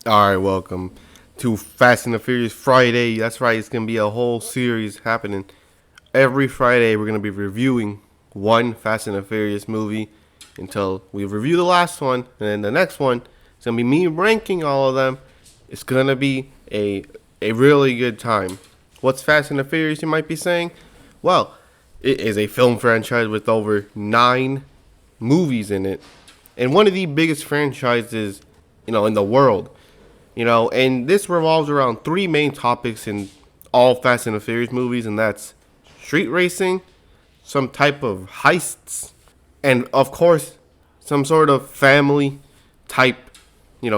All right, welcome to Fast and the Furious Friday. That's right, it's going to be a whole series happening. Every Friday, we're going to be reviewing one Fast and the Furious movie until we review the last one. And then the next one, it's going to be me ranking all of them. It's going to be a really good time. What's Fast and the Furious, you might be saying? Well, it is a film franchise with over 9 movies in it. And one of the biggest franchises, in the world. And this revolves around 3 main topics in all Fast and the Furious movies, and that's street racing, some type of heists, and of course, some sort of family type,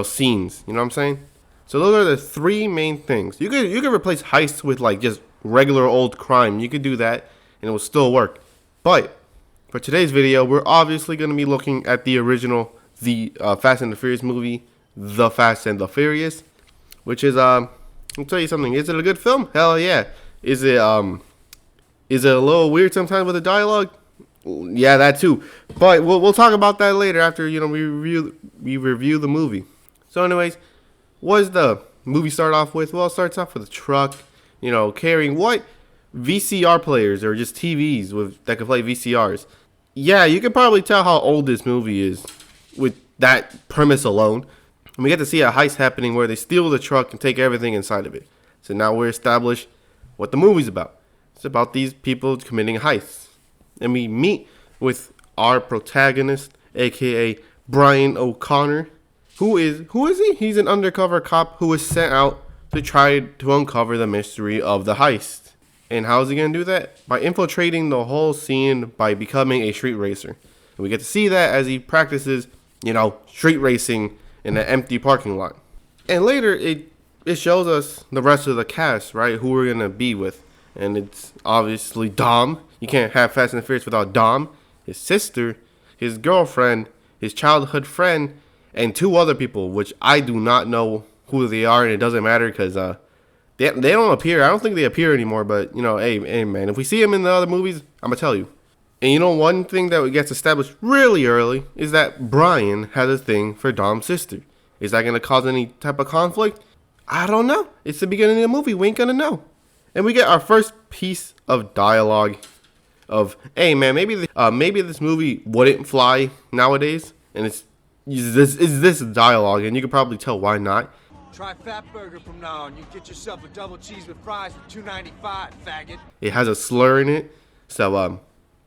scenes. You know what I'm saying? So those are the 3 main things. You could replace heists with like just regular old crime. You could do that, and it will still work. But for today's video, we're obviously going to be looking at the original, the Fast and the Furious movie, The Fast and the Furious, which is I'll tell you something. Is it a good film? Hell yeah. Is it a little weird sometimes with the dialogue? Yeah, that too. But we'll talk about that later after we review the movie. So anyways, what does the movie start off with? Well, it starts off with a truck, carrying what? VCR players or just TVs that can play VCRs. Yeah, you can probably tell how old this movie is with that premise alone. And we get to see a heist happening where they steal the truck and take everything inside of it. So now we're established what the movie's about. It's about these people committing heists. And we meet with our protagonist, aka Brian O'Connor. Who is he? He's an undercover cop who was sent out to try to uncover the mystery of the heist. And how is he going to do that? By infiltrating the whole scene by becoming a street racer. And we get to see that as he practices, street racing in an empty parking lot. And later, it shows us the rest of the cast, right? Who we're going to be with. And it's obviously Dom. You can't have Fast and the Furious without Dom. His sister, his girlfriend, his childhood friend, and 2 other people, which I do not know who they are, and it doesn't matter because they don't appear. I don't think they appear anymore, but, hey, man, if we see them in the other movies, I'm going to tell you. And one thing that gets established really early is that Brian has a thing for Dom's sister. Is that going to cause any type of conflict? I don't know. It's the beginning of the movie. We ain't going to know. And we get our first piece of dialogue of, hey, man, maybe this movie wouldn't fly nowadays. And is this dialogue, and you can probably tell why not. Try Fat Burger from now on. You get yourself a double cheese with fries for $2.95, faggot. It has a slur in it. So,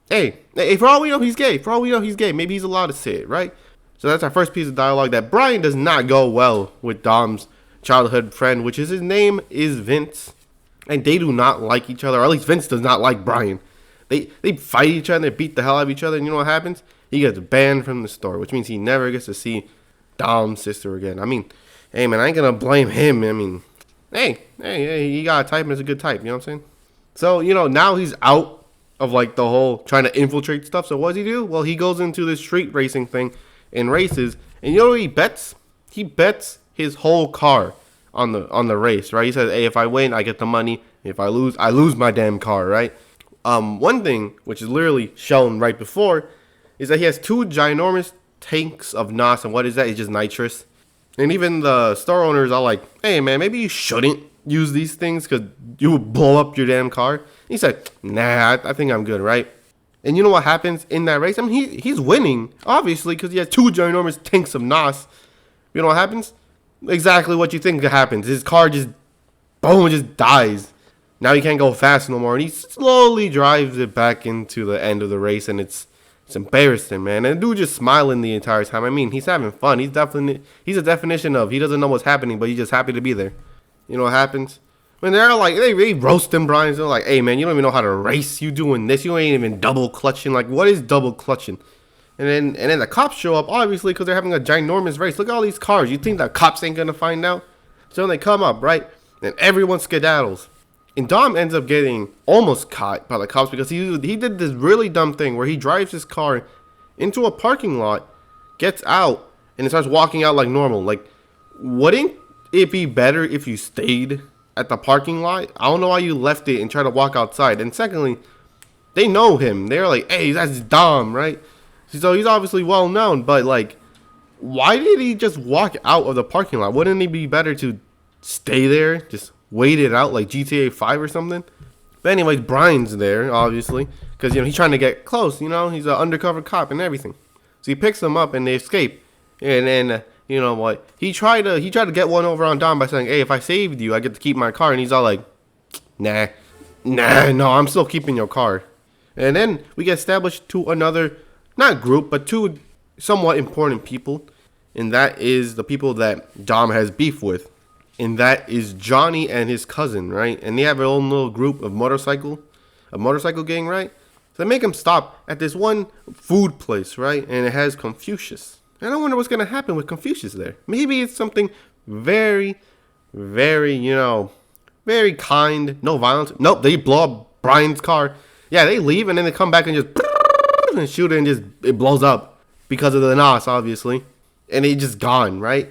hey, for all we know, he's gay. For all we know, he's gay. Maybe he's allowed to say it, right? So that's our first piece of dialogue that Brian does not go well with Dom's childhood friend, which is his name is Vince. And they do not like each other, or at least Vince does not like Brian. They fight each other, they beat the hell out of each other, and you know what happens? He gets banned from the store, which means he never gets to see Dom's sister again. I mean, hey, man, I ain't gonna blame him. I mean, hey, he got a type and it's a good type, you know what I'm saying? So, now he's out of, like, the whole trying to infiltrate stuff. So what does he do? Well, he goes into this street racing thing and races. And you know what he bets? He bets his whole car on the race, right? He says, hey, if I win, I get the money. If I lose my damn car, right? One thing, which is literally shown right before, is that he has 2 ginormous tanks of NOS. And what is that? It's just nitrous. And even the store owners are like, hey, man, maybe you shouldn't use these things because you will blow up your damn car. He said, nah, I think I'm good, right? And you know what happens in that race? I mean, he's winning, obviously, because he has 2 ginormous tanks of NOS. You know what happens? Exactly what you think happens. His car just dies. Now he can't go fast no more. And he slowly drives it back into the end of the race. And it's embarrassing, man. And the dude just smiling the entire time. I mean, he's having fun. He's a definition of he doesn't know what's happening, but he's just happy to be there. You know what happens? When they're like, they roast him, Brian. They're like, hey, man, you don't even know how to race. You doing this. You ain't even double clutching. Like, what is double clutching? And then the cops show up, obviously, because they're having a ginormous race. Look at all these cars. You think the cops ain't going to find out? So when they come up, right, and everyone skedaddles. And Dom ends up getting almost caught by the cops because he did this really dumb thing where he drives his car into a parking lot, gets out, and it starts walking out like normal. Like, wouldn't it be better if you stayed at the parking lot? I don't know why you left it and tried to walk outside. And secondly, they know him. They're like, hey, that's Dom, right? So he's obviously well known, but like, why did he just walk out of the parking lot? Wouldn't it be better to stay there, just wait it out like GTA 5 or something? But anyways, Brian's there, obviously, because, he's trying to get close, he's an undercover cop and everything. So he picks them up and they escape. And then, you know what, he tried to get one over on Dom by saying, hey, if I saved you, I get to keep my car. And he's all like, no, I'm still keeping your car. And then we get established to another, not group, but two somewhat important people. And that is the people that Dom has beef with. And that is Johnny and his cousin, right? And they have their own little group of motorcycle gang, right? So they make him stop at this one food place, right? And it has Confucius. And I wonder what's going to happen with Confucius there. Maybe it's something very, very, very kind, no violence. Nope, they blow up Brian's car. Yeah, they leave and then they come back and just and shoot it and just it blows up because of the NOS, obviously. And it's just gone, right?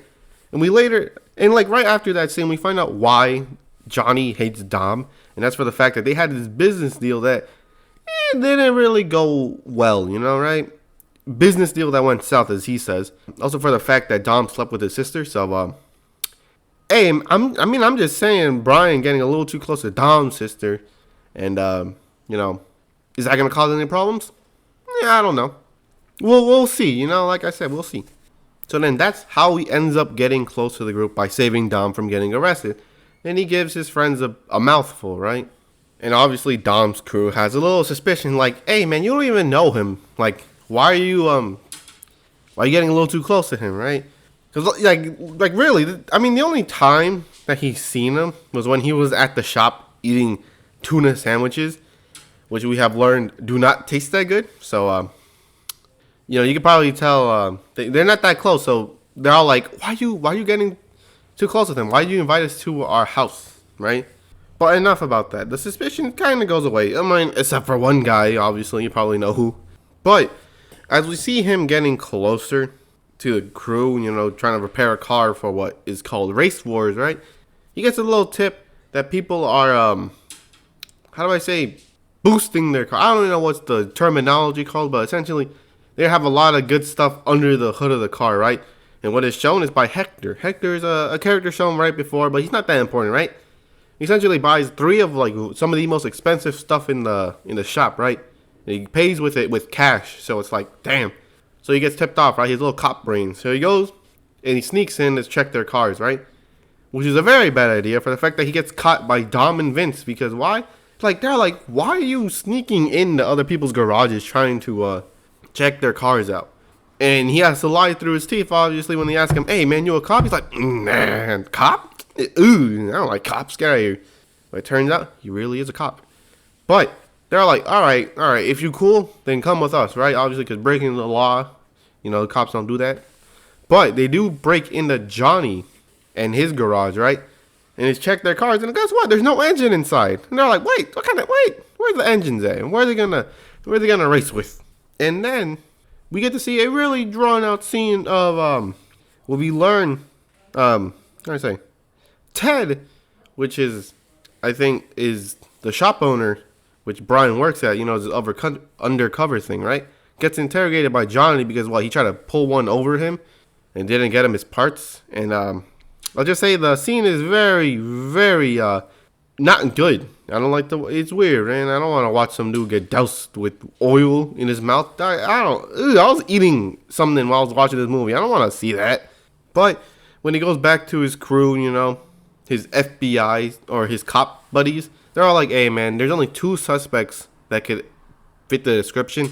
And we later, and like right after that scene, we find out why Johnny hates Dom. And that's for the fact that they had this business deal that didn't really go well, right? Business deal that went south, as he says. Also for the fact that Dom slept with his sister. So, hey, I'm just saying, Brian getting a little too close to Dom's sister. And, is that going to cause any problems? Yeah, I don't know. We'll see, like I said, we'll see. So then that's how he ends up getting close to the group, by saving Dom from getting arrested. And he gives his friends a mouthful, right? And obviously Dom's crew has a little suspicion, like, hey man, you don't even know him. Like, why are you getting a little too close to him, right? Because like really, the only time that he's seen him was when he was at the shop eating tuna sandwiches, which we have learned do not taste that good. So you can probably tell they're not that close. So they're all like, why are you getting too close with him? Why did you invite us to our house, right? But enough about that. The suspicion kind of goes away. Except for one guy, obviously, you probably know who. But as we see him getting closer to the crew, trying to repair a car for what is called race wars, right? He gets a little tip that people are, how do I say, boosting their car. I don't even know what's the terminology called, but essentially they have a lot of good stuff under the hood of the car, right? And what is shown is by Hector. Hector is a character shown right before, but he's not that important, right? He essentially buys 3 of like some of the most expensive stuff in the shop, right? And he pays with it with cash, so it's like, damn. So he gets tipped off, right? His little cop brain. So he goes and he sneaks in to check their cars, right? Which is a very bad idea for the fact that he gets caught by Dom and Vince. Because why? Like, they're like, why are you sneaking into other people's garages trying to check their cars out? And he has to lie through his teeth, obviously, when they ask him, hey man, you a cop? He's like, man, cop? Ooh, I don't like cops, get out of here. But it turns out he really is a cop. But they're like, all right, if you cool, then come with us, right? Obviously, because breaking the law, the cops don't do that. But they do break into Johnny and his garage, right? And they check their cars, and guess what? There's no engine inside. And they're like, wait, where's the engines at? And where are they gonna race with? And then we get to see a really drawn out scene of where we learn how do I say, Ted, which is, I think, is the shop owner, which Brian works at, is undercover thing, right? Gets interrogated by Johnny because, he tried to pull one over him and didn't get him his parts. And I'll just say the scene is very, very not good. I don't like it's weird, and I don't want to watch some dude get doused with oil in his mouth. I was eating something while I was watching this movie. I don't want to see that. But when he goes back to his crew, his FBI or his cop buddies, they're all like, hey man, there's only 2 suspects that could fit the description.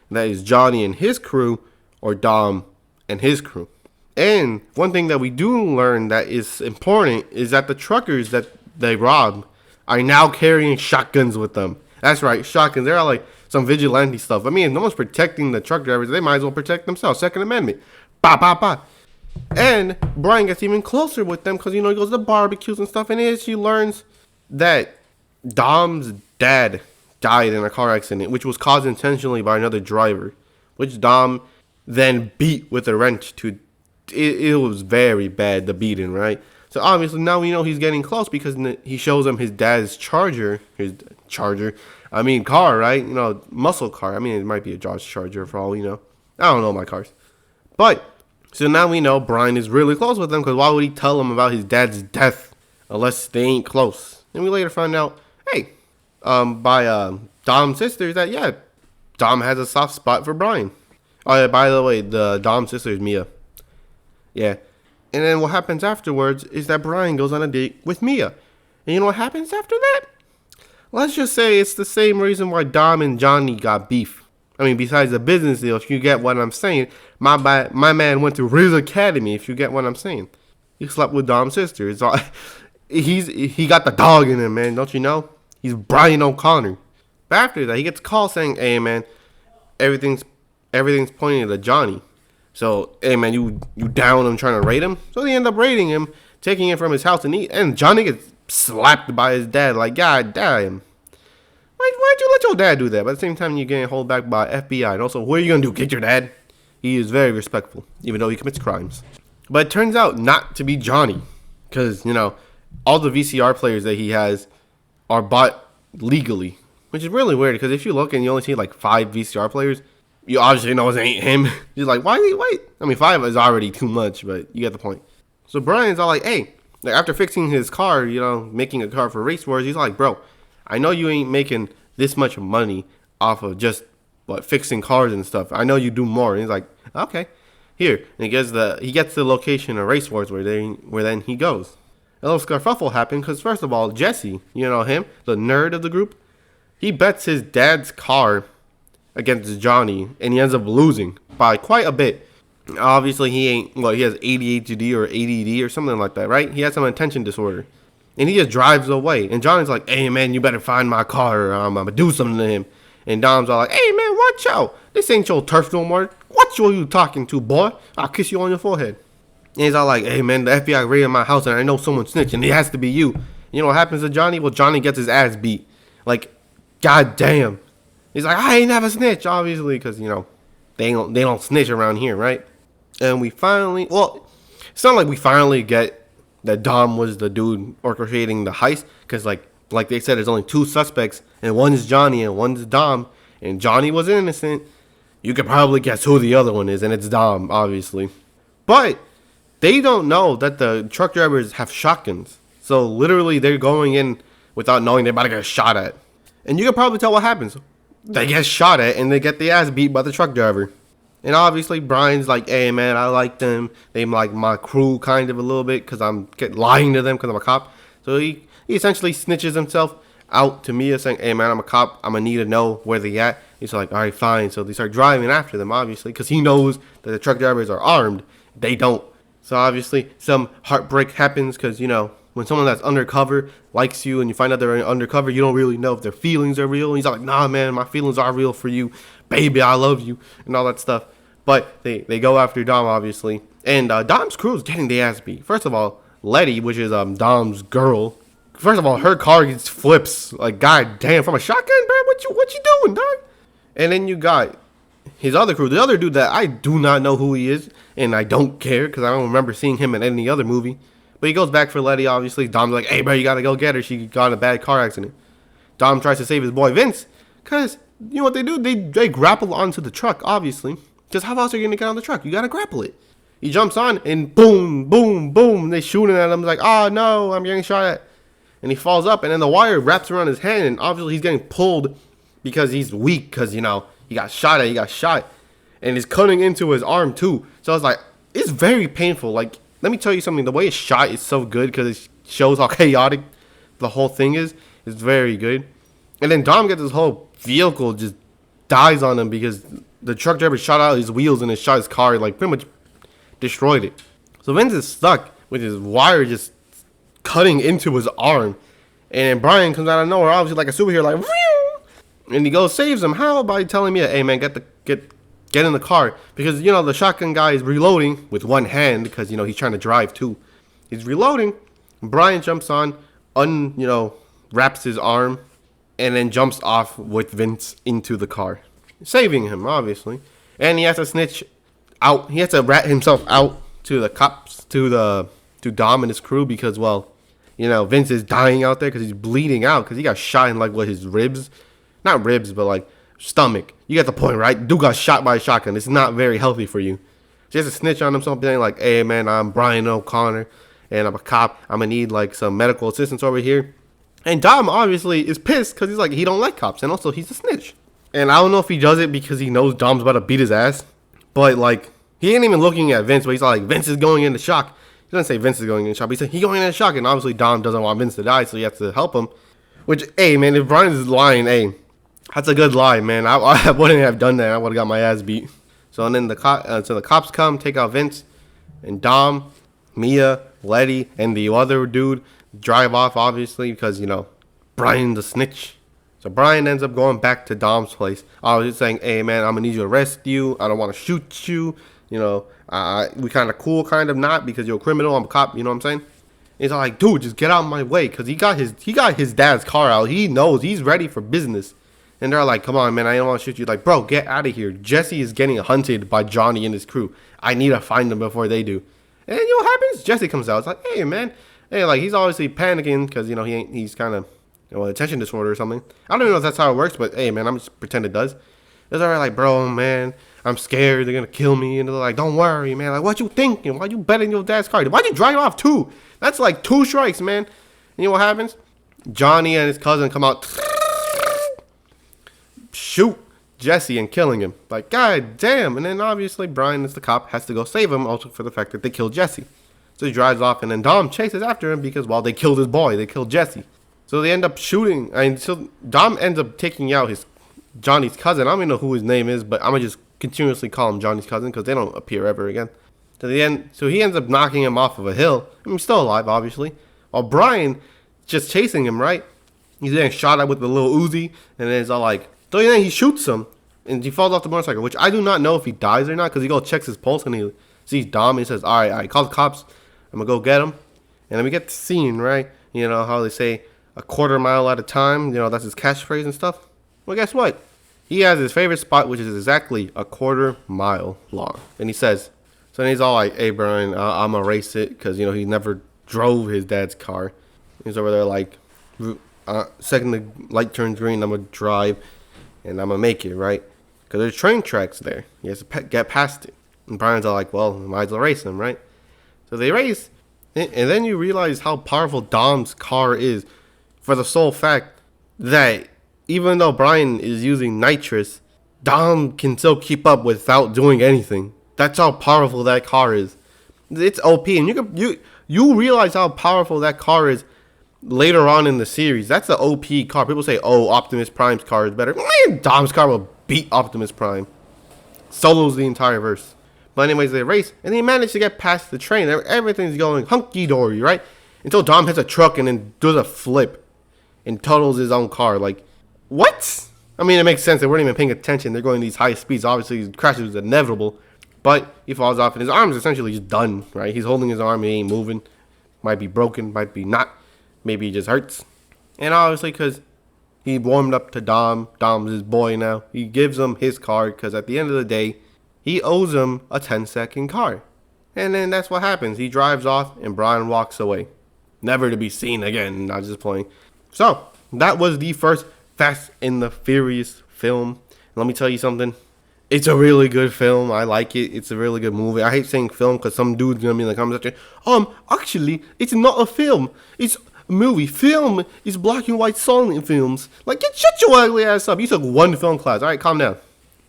And that is Johnny and his crew, or Dom and his crew. And one thing that we do learn that is important is that the truckers that they robbed are now carrying shotguns with them. That's right, shotguns. They're all like some vigilante stuff. No one's protecting the truck drivers. They might as well protect themselves. Second Amendment. Ba, ba, ba. And Brian gets even closer with them because, he goes to barbecues and stuff. And he learns that Dom's dad died in a car accident, which was caused intentionally by another driver, which Dom then beat with a wrench to... It was very bad, the beating, right? So obviously now we know he's getting close because he shows him his dad's car, right? Muscle car. It might be a Dodge Charger for all we know. I don't know my cars. But So now we know Brian is really close with him, because why would he tell him about his dad's death unless they ain't close? And we later find out, hey, by Dom's sisters, that yeah, Dom has a soft spot for Brian. Oh yeah, by the way, the Dom's sister is Mia. Yeah. And then what happens afterwards is that Brian goes on a date with Mia. And you know what happens after that? Let's just say it's the same reason why Dom and Johnny got beef. I mean, besides the business deal, if you get what I'm saying, my man went to Riz Academy, if you get what I'm saying. He slept with Dom's sister. It's all, he got the dog in him, man, don't you know? He's Brian O'Connor. But after that, he gets a call saying, hey, man, everything's pointing to Johnny. So, hey, man, you down him trying to raid him? So they end up raiding him, taking him from his house, and Johnny gets slapped by his dad. Like, God damn. Why'd you let your dad do that? But at the same time, you're getting held back by FBI. And also, what are you going to do? Kick your dad? He is very respectful, even though he commits crimes. But it turns out not to be Johnny. Because, you know, all the VCR players that he has are bought legally. Which is really weird, because if you look and you only see like 5 VCR players, you obviously know it ain't him. You're like, why did he wait? I mean, 5 is already too much, but you get the point. So Brian's all like, hey, like after fixing his car, you know, making a car for Race Wars, he's like, bro, I know you ain't making this much money off of just fixing cars and stuff. I know you do more. And he's like, okay, here. And he gets the location of Race Wars where then he goes. A little scarfuffle happened because first of all, Jesse, you know him, the nerd of the group, he bets his dad's car against Johnny, and he ends up losing by quite a bit. Obviously, he has ADHD or ADD or something like that, right? He has some attention disorder. And he just drives away. And Johnny's like, hey, man, you better find my car or I'm going to do something to him. And Dom's all like, hey, man, watch out. This ain't your turf no more. What you talking to, boy? I'll kiss you on your forehead. And he's all like, hey, man, the FBI raided my house and I know someone snitched and it has to be you. You know what happens to Johnny? Well, Johnny gets his ass beat. Like, god damn. He's like, I ain't never snitch, obviously, because, you know, they don't snitch around here, right? And we finally, it's not like we finally get that Dom was the dude orchestrating the heist, because like they said, there's only 2 suspects, and one's Johnny and one's Dom, and Johnny was innocent. You could probably guess who the other one is, and it's Dom, obviously. But they don't know that the truck drivers have shotguns, so literally they're going in without knowing they're about to get shot at. And you can probably tell what happens. They get shot at, and they get the ass beat by the truck driver. And obviously, Brian's like, hey, man, I like them. They like my crew kind of a little bit because I'm lying to them because I'm a cop. So he essentially snitches himself out to Mia saying, hey, man, I'm a cop. I'm going to need to know where they at. He's like, all right, fine. So they start driving after them, obviously, because he knows that the truck drivers are armed. They don't. So obviously, some heartbreak happens because, you know, when someone that's undercover likes you and you find out they're undercover, you don't really know if their feelings are real. And he's like, nah, man, my feelings are real for you. Baby, I love you. And all that stuff. But they go after Dom, obviously. And Dom's crew is getting the ass beat. First of all, Letty, which is Dom's girl. First of all, her car gets flips. Like, god damn, from a shotgun, bro? What you doing, dog? And then you got his other crew. The other dude that I do not know who he is. And I don't care because I don't remember seeing him in any other movie. But he goes back for Letty, obviously. Dom's like, hey, bro, you got to go get her. She got in a bad car accident. Dom tries to save his boy Vince. Because, you know what they do? They grapple onto the truck, obviously. Because how else are you going to get on the truck? You got to grapple it. He jumps on and boom, boom, boom. They shooting at him. He's like, oh, no, I'm getting shot at. And he falls up. And then the wire wraps around his hand. And obviously he's getting pulled because he's weak. Because, you know, he got shot. And he's cutting into his arm, too. So I was like, it's very painful. Like, let me tell you something. The way it's shot is so good because it shows how chaotic the whole thing is. It's very good. And then Dom gets his whole vehicle just dies on him because the truck driver shot out his wheels and it shot his car, like pretty much destroyed it. So Vince is stuck with his wire just cutting into his arm. And then Brian comes out of nowhere, obviously like a superhero, like, whew, and he goes, saves him. How? By telling me, hey man, get in the car. Because, you know, the shotgun guy is reloading with one hand because, you know, he's trying to drive too. He's reloading. Brian jumps on, wraps his arm, and then jumps off with Vince into the car, saving him, obviously. And he has to snitch out. He has to rat himself out to the cops, to Dom and his crew because, well, you know, Vince is dying out there because he's bleeding out because he got shot in, like, his ribs. Not ribs, but, like, stomach. You get the point, right? Dude got shot by a shotgun. It's not very healthy for you. just to snitch on himself, being like, hey man, I'm Brian O'Connor and I'm a cop. I'm gonna need like some medical assistance over here. And Dom obviously is pissed because he's like, he don't like cops, and also he's a snitch. And I don't know if he does it because he knows Dom's about to beat his ass, but like, he ain't even looking at Vince, but he's like, Vince is going into shock. He doesn't say Vince is going into shock, but he said he's going into shock, and obviously Dom doesn't want Vince to die, so he has to help him. Which, hey man, if Brian's lying, hey, that's a good lie, man. I wouldn't have done that. I would have got my ass beat. So and then the cops come, take out Vince, and Dom, Mia, Letty, and the other dude drive off, obviously, because, you know, Brian's a snitch. So Brian ends up going back to Dom's place. I was just saying, hey man, I'm gonna need you to arrest you. I don't want to shoot you. You know, we kind of cool, kind of not, because you're a criminal. I'm a cop. You know what I'm saying? He's like, dude, just get out of my way, because he got his dad's car out. He knows he's ready for business. And they're like, come on, man, I don't want to shoot you. Like, bro, get out of here. Jesse is getting hunted by Johnny and his crew. I need to find them before they do. And you know what happens? Jesse comes out. It's like, hey, man. Hey, like, he's obviously panicking because, you know, he's kind of, you know, attention disorder or something. I don't even know if that's how it works, but hey, man, I'm just pretend it does. It's alright, like, bro, man, I'm scared. They're going to kill me. And they're like, don't worry, man. Like, what you thinking? Why you betting your dad's car? Why'd you drive off too? That's like 2 strikes, man. And you know what happens? Johnny and his cousin come out, shoot Jesse and killing him. Like, god damn. And then obviously Brian, as the cop, has to go save him, also for the fact that they killed Jesse. So he drives off, and then Dom chases after him because, well, they killed his boy. They killed Jesse. So they end up shooting. And so Dom ends up taking out Johnny's cousin. I don't even know who his name is, but I'm going to just continuously call him Johnny's cousin because they don't appear ever again. To the end, so he ends up knocking him off of a hill. I mean, he's still alive, obviously. While Brian just chasing him, right? He's getting shot at with the little Uzi, and then it's all like, so then he shoots him, and he falls off the motorcycle, which I do not know if he dies or not, because he goes checks his pulse, and he sees Dom, and he says, all right, call the cops. I'm going to go get him. And then we get the scene, right? You know how they say, a quarter mile at a time. You know, that's his catchphrase and stuff. Well, guess what? He has his favorite spot, which is exactly a quarter mile long. And he says, so then he's all like, hey, Brian, I'm going to race it, because, you know, he never drove his dad's car. He's over there like, second the light turns green, I'm going to drive, and I'm going to make it, right? Because there's train tracks there. He has to get past it. And Brian's all like, well, might as well race him, right? So they race, and then you realize how powerful Dom's car is, for the sole fact that even though Brian is using nitrous, Dom can still keep up without doing anything. That's how powerful that car is. It's OP, and you realize how powerful that car is later on in the series. That's the OP car. People say, oh, Optimus Prime's car is better. Man, Dom's car will beat Optimus Prime. Solos the entire verse. But anyways, they race, and they manage to get past the train. Everything's going hunky-dory, right? Until Dom hits a truck and then does a flip and totals his own car. Like, what? I mean, it makes sense. They weren't even paying attention. They're going these high speeds. Obviously, his crash is inevitable. But he falls off, and his arm is essentially just done, right? He's holding his arm. He ain't moving. Might be broken. Might be not. Maybe he just hurts. And obviously, because he warmed up to Dom. Dom's his boy now. He gives him his card because at the end of the day, he owes him a 10-second car. And then that's what happens. He drives off, and Brian walks away. Never to be seen again. Not just playing. So, that was the first Fast and the Furious film. Let me tell you something. It's a really good film. I like it. It's a really good movie. I hate saying film because some dude's going to be in the comments section, actually, it's not a film. It's a movie. Film is black and white silent films. Like, shut your ugly ass up. You took one film class. All right, calm down.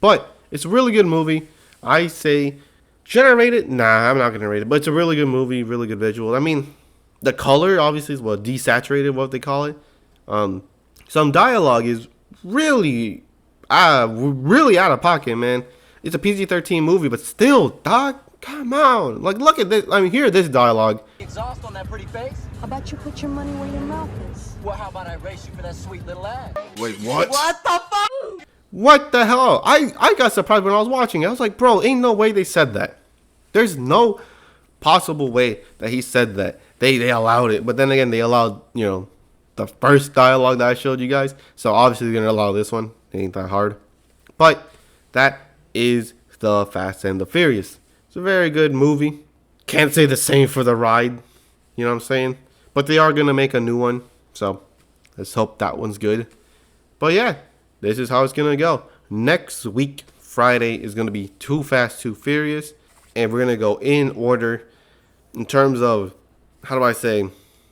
But it's a really good movie. I say, should I rate it? Nah, I'm not going to rate it. But it's a really good movie, really good visual. I mean, the color, obviously, is desaturated, what they call it. Some dialogue is really out of pocket, man. It's a PG-13 movie, but still, dog, come on. Like, look at this. I mean, hear this dialogue. Exhaust on that pretty face? How about you put your money where your mouth is? Well, how about I race you for that sweet little ass? Wait, what? What the fuck? What the hell? I got surprised when I was watching it. I was like, bro, ain't no way they said that. There's no possible way that he said that. They allowed it. But then again, they allowed, you know, the first dialogue that I showed you guys. So obviously they're going to allow this one. It ain't that hard. But that is the Fast and the Furious. It's a very good movie. Can't say the same for the ride. You know what I'm saying? But they are going to make a new one. So let's hope that one's good. But yeah, this is how it's going to go. Next week, Friday, is going to be Too Fast, Too Furious. and we're gonna go in order in terms of, how do I say,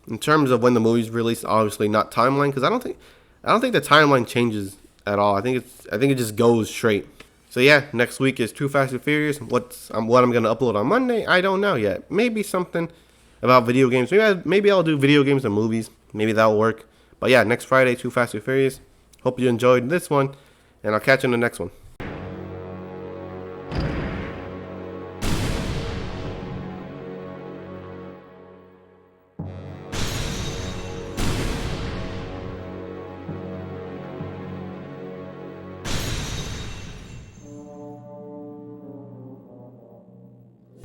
in terms of when the movie's released. Obviously not timeline, because I don't think the timeline changes at all. I think it just goes straight. So yeah, next week is Too Fast and Furious. What I'm gonna upload on Monday, I don't know yet. Maybe something about video games. Maybe I'll do video games and movies. Maybe that'll work. But yeah, next Friday, Too Fast and Furious. Hope you enjoyed this one, and I'll catch you in the next one.